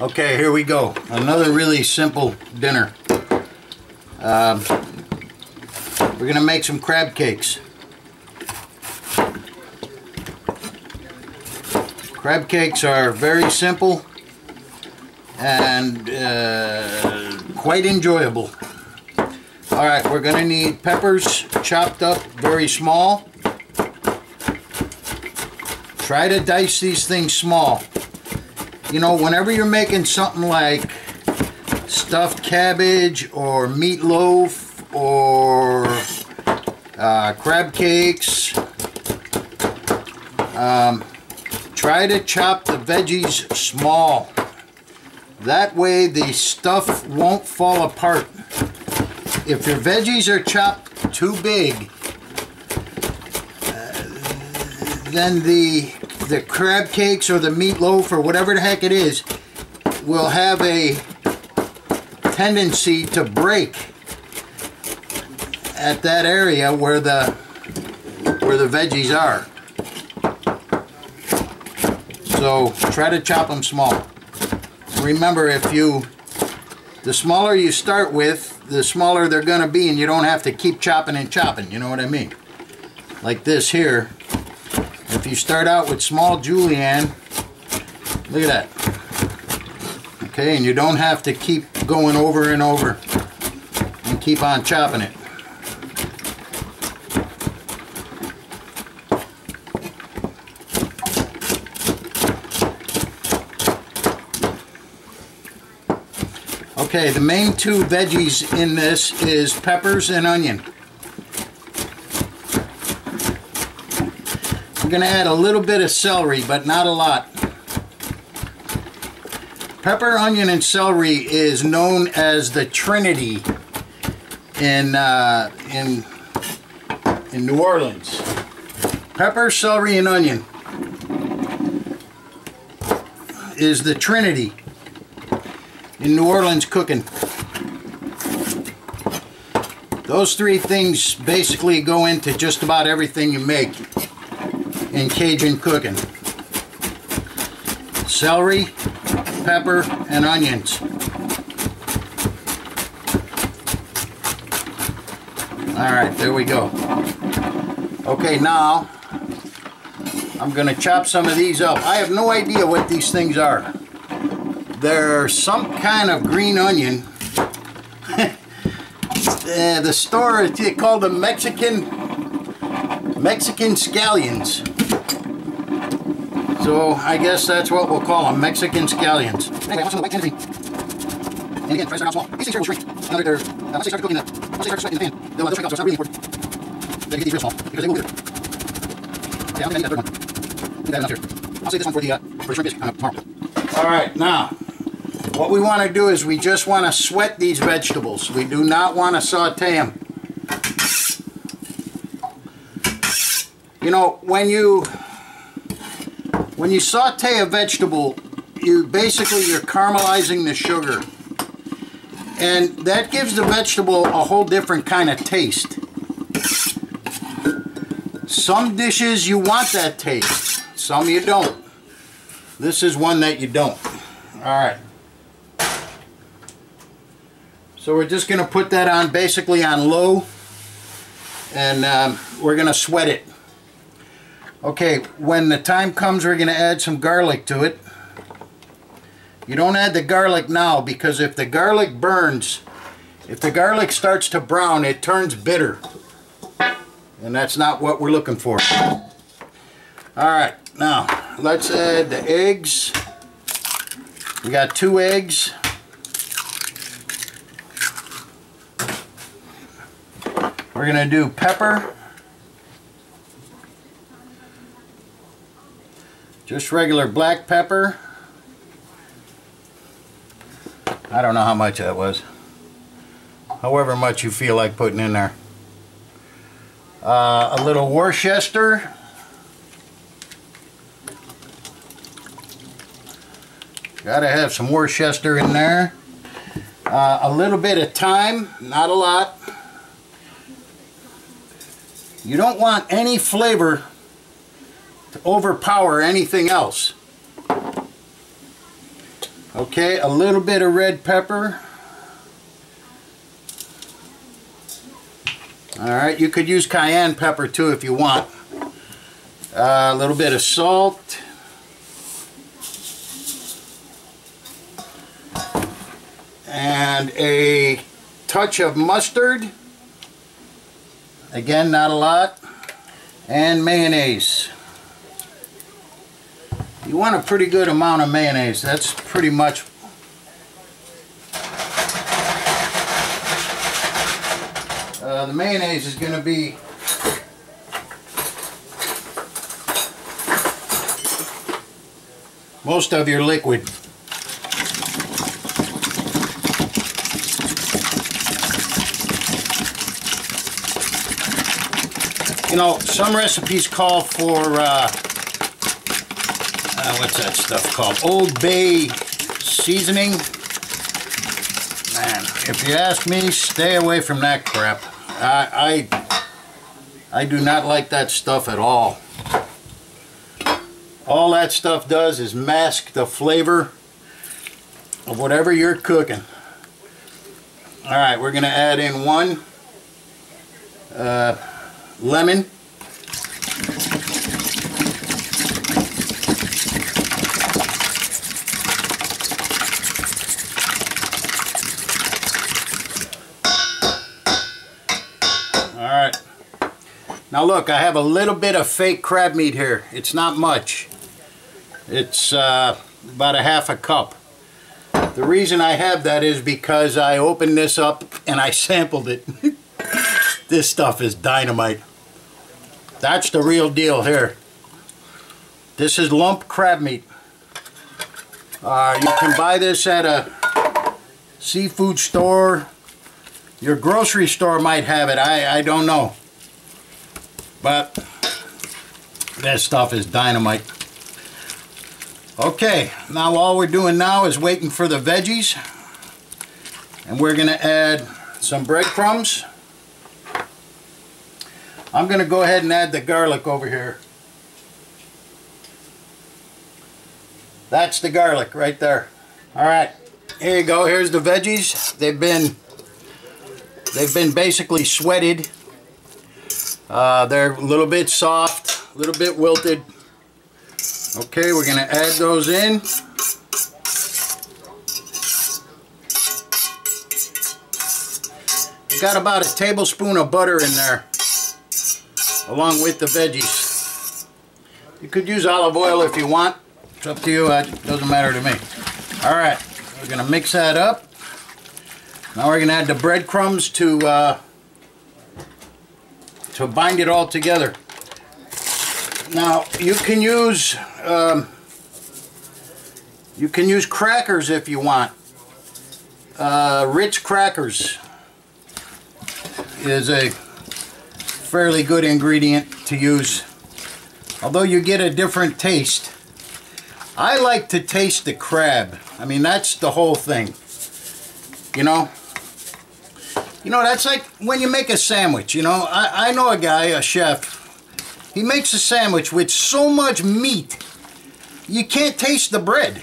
Okay, here we go. Another really simple dinner. We're gonna make some crab cakes. Crab cakes are very simple and quite enjoyable. Alright, we're gonna need peppers chopped up very small. Try to dice these things small. You know, whenever you're making something like stuffed cabbage or meatloaf or crab cakes, try to chop the veggies small. That way the stuff won't fall apart. If your veggies are chopped too big, then the crab cakes or the meatloaf or whatever the heck it is will have a tendency to break at that area where the veggies are. So try to chop them small. Remember, the smaller you start with, the smaller they're gonna be, and you don't have to keep chopping and chopping, you know what I mean? Like this here. If you start out with small julienne, look at that. Okay, and you don't have to keep going over and over and keep on chopping it. Okay, the main two veggies in this is peppers and onion. I'm going to add a little bit of celery, but not a lot. Pepper, onion, and celery is known as the Trinity in New Orleans. Pepper, celery, and onion is the Trinity in New Orleans cooking. Those three things basically go into just about everything you make in Cajun cooking. Celery, pepper, and onions. Alright, there we go. Okay, now I'm going to chop some of these up. I have no idea what these things are. They're some kind of green onion. The store, they call them Mexican scallions. So I guess that's what we'll call them, Mexican scallions. Anyway, watch the white tender thing. And again, try to start out small. These things here will shrink. Once they start cooking, once they start sweating in the pan, they'll shrink off, so it's not really important. You gotta get these real small, because they will wither. Okay, I don't think I need that third one. Leave that enough here. I'll save this one for the shrimp biscuit tomorrow. Alright, now, what we want to do is we just want to sweat these vegetables. We do not want to saute them. You know, when you saute a vegetable, you're caramelizing the sugar. And that gives the vegetable a whole different kind of taste. Some dishes you want that taste, some you don't. This is one that you don't. Alright. So we're just going to put that on basically on low, and we're going to sweat it. Okay, when the time comes, we're going to add some garlic to it. You don't add the garlic now, because if the garlic burns, if the garlic starts to brown, it turns bitter. And that's not what we're looking for. Alright, now let's add the eggs. We got 2 eggs. We're going to do pepper. Just regular black pepper. I don't know how much that was. However much you feel like putting in there. A little Worcester. Gotta have some Worcester in there. A little bit of thyme, not a lot. You don't want any flavor to overpower anything else. Okay, a little bit of red pepper. Alright, you could use cayenne pepper too if you want. A little bit of salt. And a touch of mustard. Again, not a lot. And mayonnaise. You want a pretty good amount of mayonnaise. That's pretty much the mayonnaise is going to be most of your liquid. You know, some recipes call for what's that stuff called? Old Bay seasoning. Man, if you ask me, stay away from that crap. I do not like that stuff at all. All that stuff does is mask the flavor of whatever you're cooking. Alright, we're going to add in one lemon. Alright. Now look, I have a little bit of fake crab meat here. It's not much. It's about a half a cup. The reason I have that is because I opened this up and I sampled it. This stuff is dynamite. That's the real deal here. This is lump crab meat. You can buy this at a seafood store. Your grocery store might have it. I don't know. But that stuff is dynamite. Okay, now all we're doing now is waiting for the veggies. And we're going to add some breadcrumbs. I'm going to go ahead and add the garlic over here. That's the garlic right there. Alright, here you go. Here's the veggies. They've been basically sweated. They're a little bit soft, a little bit wilted. Okay, we're going to add those in. Got about a tablespoon of butter in there, along with the veggies. You could use olive oil if you want. It's up to you. It doesn't matter to me. Alright, we're going to mix that up. Now we're going to add the breadcrumbs to bind it all together. Now you can use crackers if you want. Ritz crackers is a fairly good ingredient to use, although you get a different taste. I like to taste the crab. I mean, that's the whole thing. You know, that's like when you make a sandwich. You know, I know a guy, a chef. He makes a sandwich with so much meat, you can't taste the bread.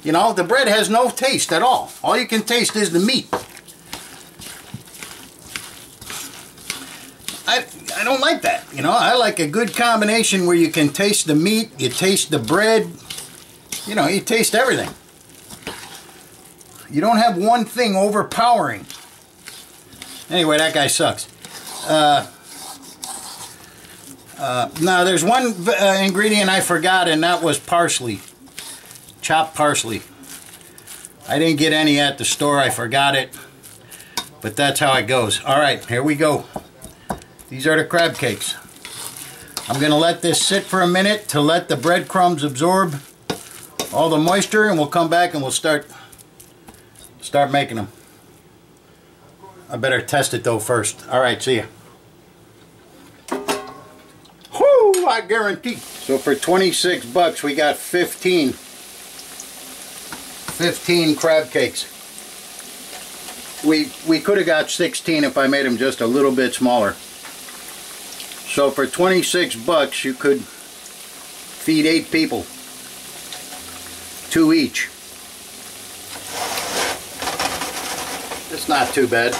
You know, the bread has no taste at all. All you can taste is the meat. I don't like that. You know, I like a good combination where you can taste the meat, you taste the bread, you know, you taste everything. You don't have one thing overpowering. Anyway, that guy sucks. Now, there's one ingredient I forgot, and that was parsley. Chopped parsley. I didn't get any at the store. I forgot it. But that's how it goes. Alright, here we go. These are the crab cakes. I'm going to let this sit for a minute to let the breadcrumbs absorb all the moisture, and we'll come back and we'll start making them. I better test it though first. Alright, see ya. Whoo, I guarantee. So for 26 bucks we got 15 crab cakes. We could have got 16 if I made them just a little bit smaller. So for 26 bucks you could feed 8 people. 2 each. It's not too bad.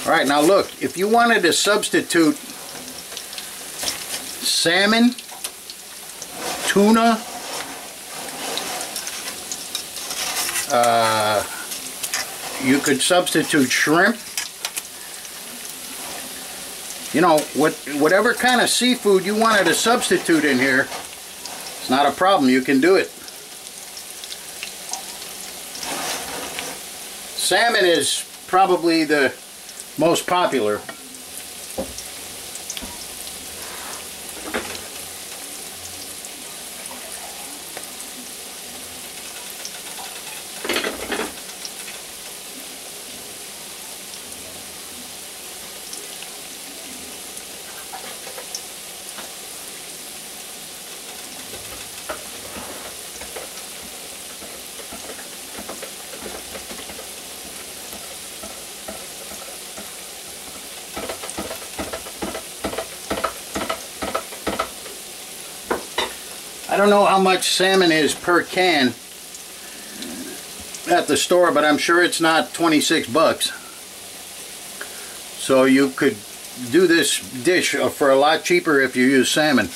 Alright, now look, if you wanted to substitute salmon, tuna, you could substitute shrimp, you know, whatever kind of seafood you wanted to substitute in here, it's not a problem, you can do it. Salmon is probably the most popular. I don't know how much salmon is per can at the store, but I'm sure it's not 26 bucks. So you could do this dish for a lot cheaper if you use salmon.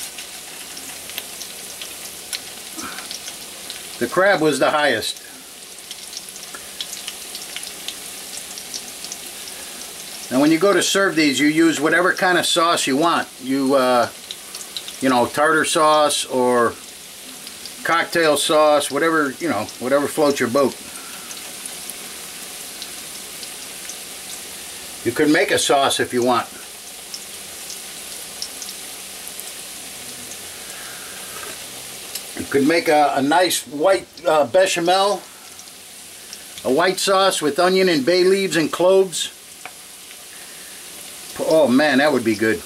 The crab was the highest. Now when you go to serve these, you use whatever kind of sauce you want. You know, tartar sauce or cocktail sauce, whatever, you know, whatever floats your boat. You could make a sauce if you want. You could make a nice white bechamel, a white sauce with onion and bay leaves and cloves. Oh man, that would be good.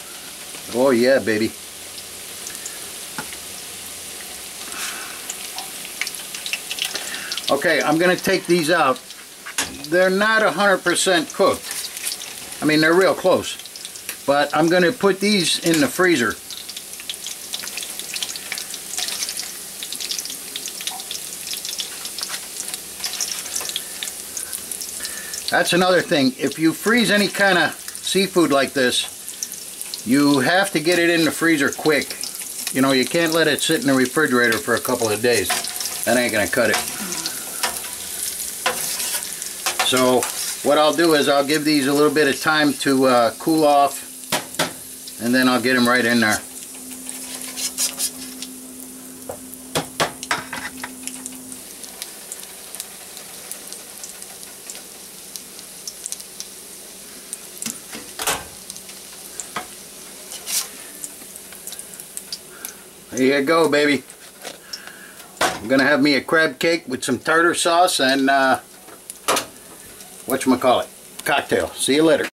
Oh yeah, baby. Okay, I'm going to take these out. They're not 100% cooked. I mean, they're real close. But I'm going to put these in the freezer. That's another thing. If you freeze any kind of seafood like this, you have to get it in the freezer quick. You know, you can't let it sit in the refrigerator for a couple of days. That ain't going to cut it. So what I'll do is I'll give these a little bit of time to cool off, and then I'll get them right in there. There you go, baby. I'm gonna have me a crab cake with some tartar sauce and whatchamacallit, cocktail. See you later.